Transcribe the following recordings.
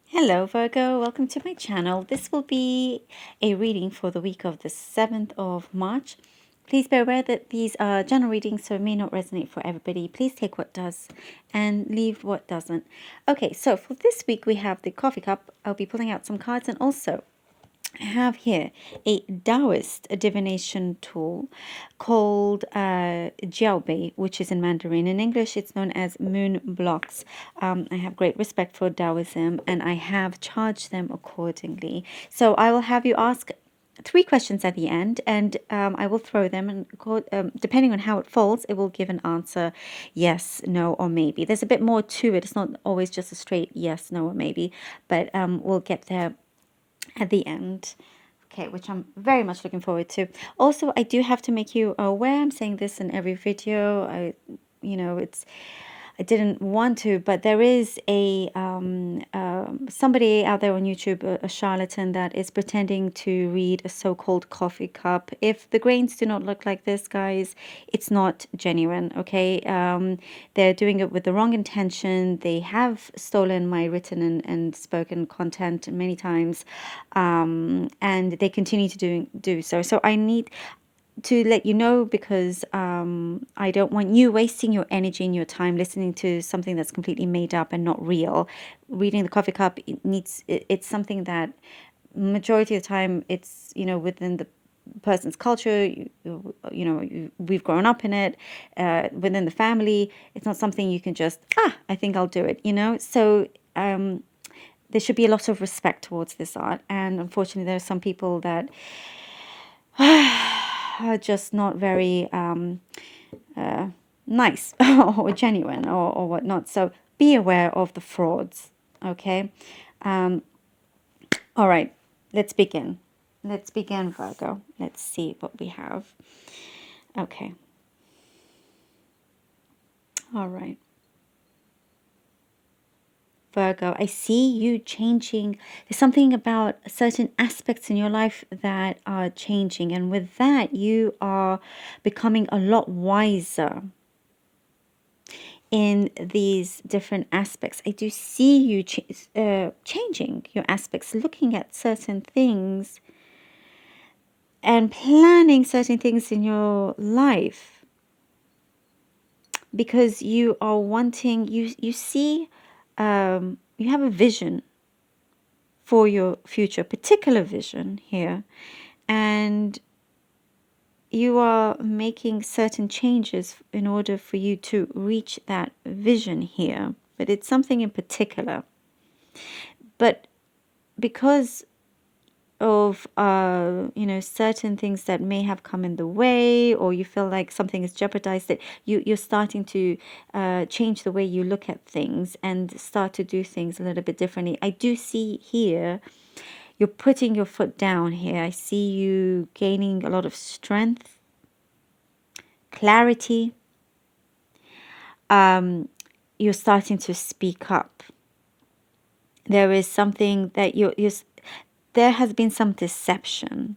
Hello Virgo, welcome to my channel. This will be a reading for the week of the 7th of March. Please be aware that these are general readings, so it may not resonate for everybody. Please take what does and leave what doesn't. Okay, so for this week we have the coffee cup. I'll be pulling out some cards, and also I have here a Taoist divination tool called Jiaobei, which is in Mandarin. In English, it's known as moon blocks. I have great respect for Taoism, and I have charged them accordingly. So I will have you ask 3 questions at the end, and I will throw them, and depending on how it falls, it will give an answer: yes, no, or maybe. There's a bit more to it. It's not always just a straight yes, no, or maybe, but we'll get there at the end. Okay, which I'm very much looking forward to. Also, I do have to make you aware, I'm saying this in every video. It's I didn't want to, but there is a somebody out there on YouTube, a charlatan that is pretending to read a so-called coffee cup. If the grains do not look like this, guys, it's not genuine. Okay, they're doing it with the wrong intention. They have stolen my written and spoken content many times, and they continue to do so. So I need to let you know, because I don't want you wasting your energy and your time listening to something that's completely made up and not real. Reading the coffee cup, it's something that majority of the time it's within the person's culture. We've grown up in it, within the family. It's not something you can just I think I'll do it. So there should be a lot of respect towards this art, and unfortunately there are some people that are just not very nice or genuine or whatnot. So be aware of the frauds. Okay. All right. Let's begin. Let's begin, Virgo. Let's see what we have. Okay. All right. Virgo, I see you changing. There's something about certain aspects in your life that are changing. And with that, you are becoming a lot wiser in these different aspects. I do see you changing your aspects, looking at certain things and planning certain things in your life, because you are wanting, you see, you have a vision for your future, particular vision here, and you are making certain changes in order for you to reach that vision here. But it's something in particular. But because of certain things that may have come in the way, or you feel like something is jeopardized, that you're starting to change the way you look at things and start to do things a little bit differently. I do see here you're putting your foot down here. I see you gaining a lot of strength, clarity. You're starting to speak up. There is something that there has been some deception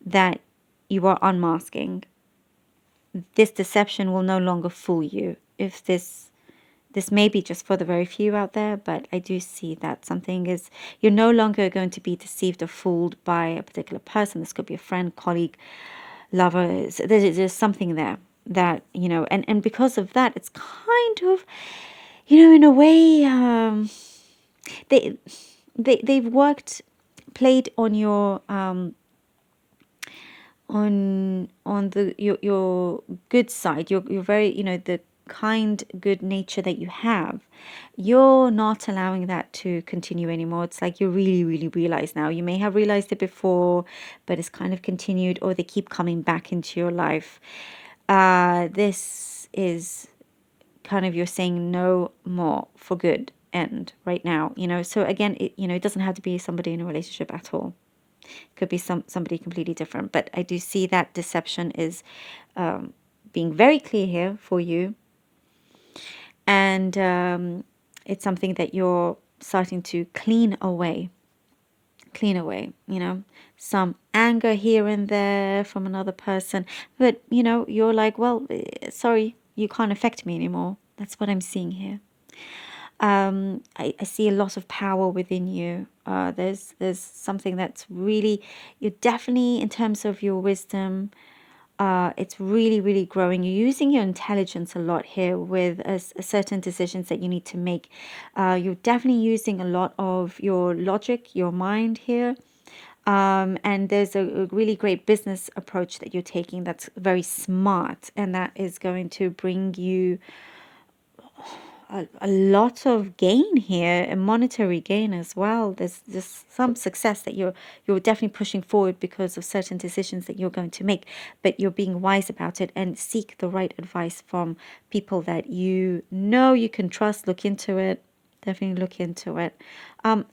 that you are unmasking. This deception will no longer fool you. If this may be just for the very few out there, but I do see that something is, you're no longer going to be deceived or fooled by a particular person. This could be a friend, colleague, lover. There's something there that, and because of that, it's kind of, in a way, they've played on your on your good side. You're very, the kind, good nature that you have. You're not allowing that to continue anymore. It's like you really, really realize now. You may have realized it before, but it's kind of continued, or they keep coming back into your life. This is kind of, you're saying no more for good end right now. So again, it doesn't have to be somebody in a relationship at all. It could be somebody completely different. But I do see that deception is being very clear here for you. And it's something that you're starting to clean away. Some anger here and there from another person. But, you're like, well, sorry, you can't affect me anymore. That's what I'm seeing here. I see a lot of power within you. There's something that's really, you're definitely, in terms of your wisdom, it's really, really growing. You're using your intelligence a lot here with certain decisions that you need to make. You're definitely using a lot of your logic, your mind here. And there's a really great business approach that you're taking that's very smart, and that is going to bring you a lot of gain here, a monetary gain as well. There's some success that you're definitely pushing forward because of certain decisions that you're going to make, but you're being wise about it and seek the right advice from people that you know you can trust. Look into it. Definitely look into it.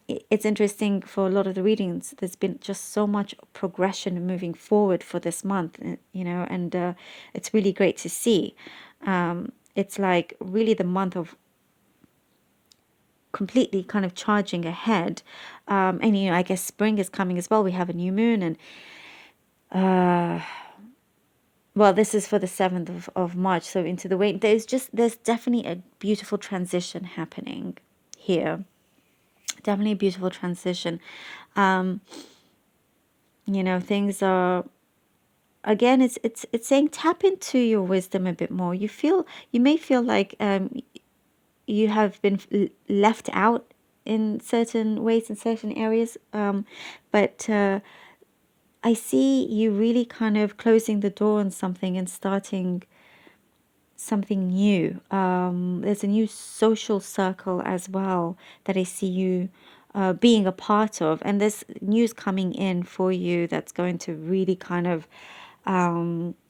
It's interesting for a lot of the readings. There's been just so much progression moving forward for this month, and it's really great to see. It's like really the month of completely kind of charging ahead. And I guess spring is coming as well. We have a new moon, and well, this is for the 7th of March, so into the wait. There's definitely a beautiful transition happening here. Definitely a beautiful transition. Things are, again, it's saying tap into your wisdom a bit more. You may feel like you have been left out in certain ways, in certain areas, but I see you really kind of closing the door on something and starting something new. There's a new social circle as well that I see you being a part of, and there's news coming in for you that's going to really kind of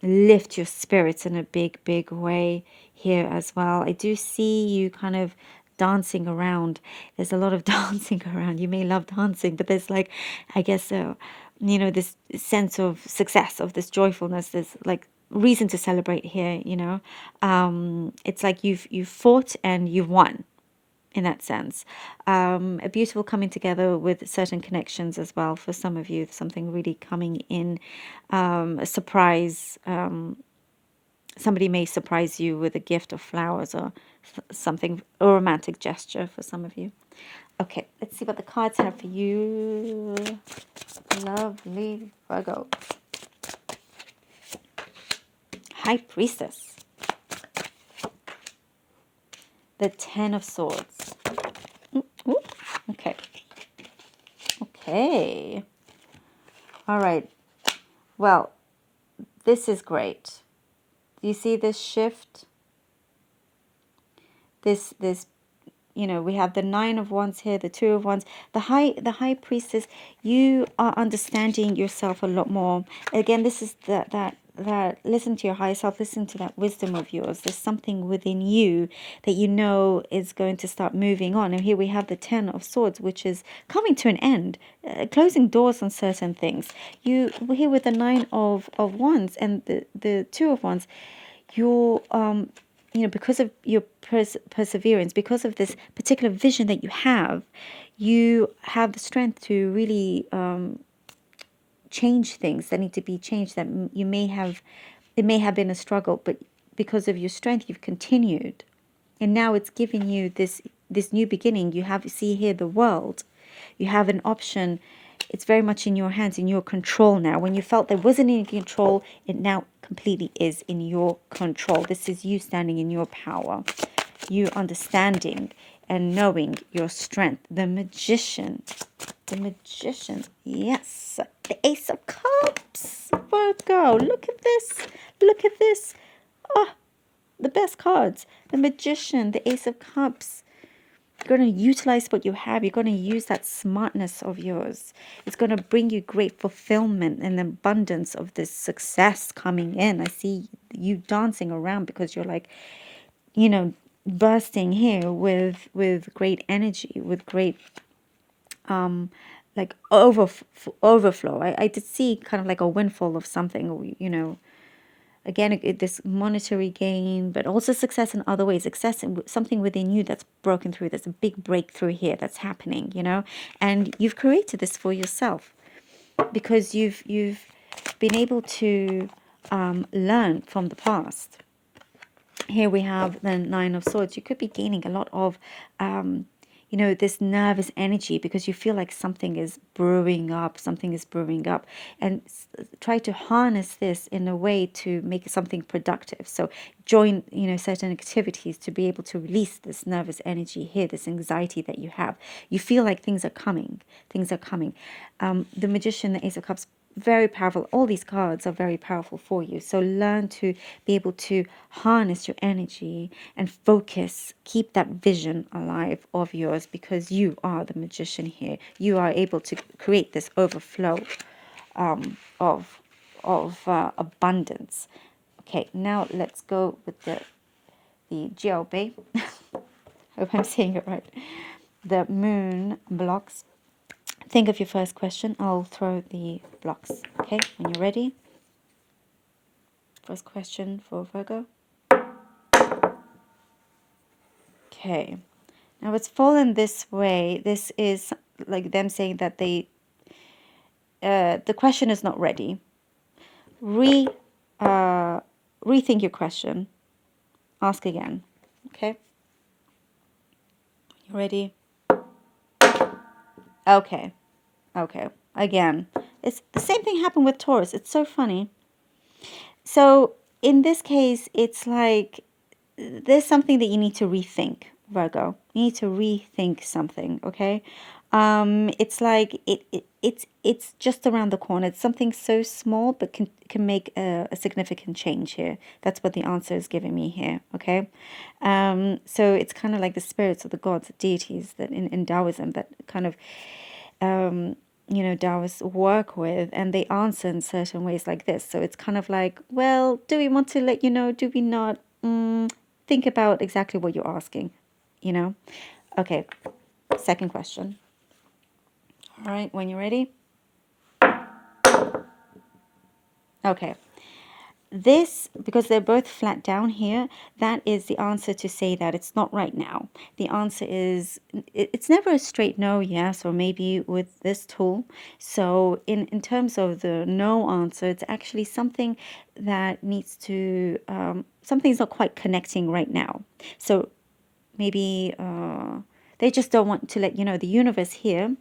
lift your spirits in a big, big way here as well. I do see you kind of dancing around. There's a lot of dancing around. You may love dancing, but there's like, I guess, this sense of success, of this joyfulness. There's like reason to celebrate here. It's like you've fought and you've won in that sense. A beautiful coming together with certain connections as well for some of you. Something really coming in, a surprise. Somebody may surprise you with a gift of flowers or something, a romantic gesture for some of you. Okay, let's see what the cards have for you. Lovely Virgo. High Priestess. The Ten of Swords. Ooh, okay. Okay. All right. Well, this is great. Do you see this shift? This we have the Nine of Wands here, the Two of Wands, the High Priestess. You are understanding yourself a lot more. Again, this is that listen to your higher self, listen to that wisdom of yours. There's something within you that you know is going to start moving on. And here we have the Ten of Swords, which is coming to an end, closing doors on certain things. You here with the Nine of Wands and the Two of Wands, you're because of your perseverance, because of this particular vision that you have the strength to really change things that need to be changed, that it may have been a struggle, but because of your strength, you've continued. And now it's giving you this new beginning. See here the world. You have an option. It's very much in your hands, in your control now. When you felt there wasn't any control, it now completely is in your control. This is you standing in your power, you understanding and knowing your strength. The Magician. The Magician. Yes. The Ace of Cups. Virgo. Look at this. Look at this. Oh, the best cards. The Magician. The Ace of Cups. You're going to utilize what you have. You're going to use that smartness of yours. It's going to bring you great fulfillment and abundance of this success coming in. I see you dancing around because you're like, bursting here with great energy, with great like overflow. I did see kind of like a windfall of something, again, this monetary gain, but also success in other ways, success in something within you that's broken through. There's a big breakthrough here that's happening, and you've created this for yourself because you've been able to learn from the past. here we have the Nine of Swords. You could be gaining a lot of, you know, this nervous energy because you feel like something is brewing up, and try to harness this in a way to make something productive. So join, you know, certain activities to be able to release this nervous energy here, this anxiety that you have. You feel like things are coming. The Magician, the Ace of Cups, very powerful. All these cards are very powerful for you. So learn to be able to harness your energy and focus, keep that vision alive of yours, because you are the magician here. You are able to create this overflow of abundance. Okay, now let's go with the Jiaobei. Hope I'm saying it right. The moon blocks. Think of your first question. I'll throw the blocks. Okay, when you're ready. First question for Virgo. Okay. Now it's fallen this way. This is like them saying that the question is not ready. Rethink your question. Ask again. Okay. You ready? Okay. Okay. Again. It's the same thing happened with Taurus. It's so funny. So in this case, it's like there's something that you need to rethink, Virgo. You need to rethink something, okay? It's like it's just around the corner. It's something so small, but can make a significant change here. That's what the answer is giving me here, okay? So it's kind of like the spirits or the gods, the deities that in Taoism that kind of you know, Taoists work with, and they answer in certain ways like this. So it's kind of like, well, do we want to let you know? Do we not? Think about exactly what you're asking, you know? Okay, second question. All right, when you're ready. Okay. This, because they're both flat down here, that is the answer to say that it's not right now. The answer is, it's never a straight no, yes, or maybe with this tool. So in terms of the no answer, it's actually something that needs to, something's not quite connecting right now. So maybe they just don't want to let you know. The universe here,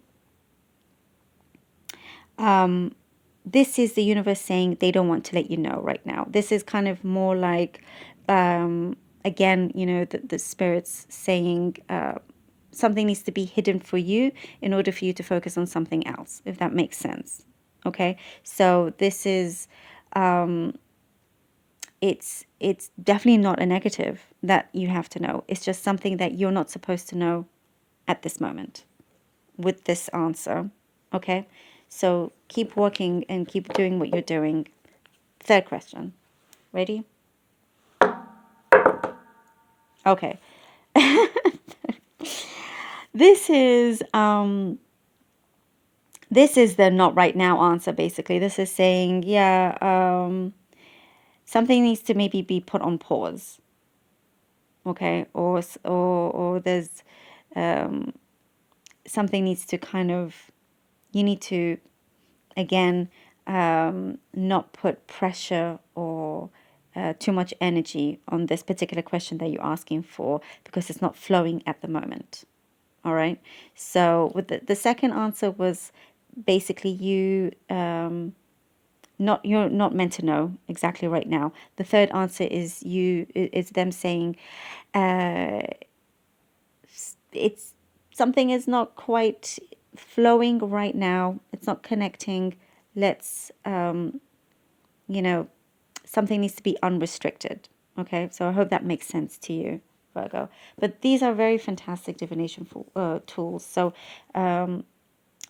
this is the universe saying they don't want to let you know right now. This is kind of more like, again, you know, the spirits saying something needs to be hidden for you in order for you to focus on something else, if that makes sense. Okay, so this is, it's definitely not a negative that you have to know. It's just something that you're not supposed to know at this moment with this answer. Okay, so keep working and keep doing what you're doing. Third question. Ready? Okay. This is the not right now answer, basically. This is saying, yeah, something needs to maybe be put on pause. Okay, or there's something needs to kind of, you need to, again, not put pressure or too much energy on this particular question that you're asking for, because it's not flowing at the moment. All right. So with the second answer was basically you, you're not meant to know exactly right now. The third answer is them saying, it's something is not quite flowing right now. It's not connecting. Let's, you know, something needs to be unrestricted. Okay, so I hope that makes sense to you, Virgo. But these are very fantastic divination tools. So I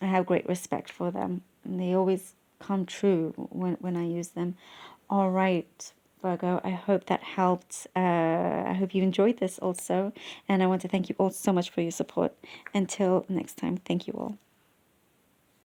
have great respect for them, and they always come true when I use them. All right, Virgo, I hope that helped. I hope you enjoyed this also. And I want to thank you all so much for your support. Until next time, thank you all.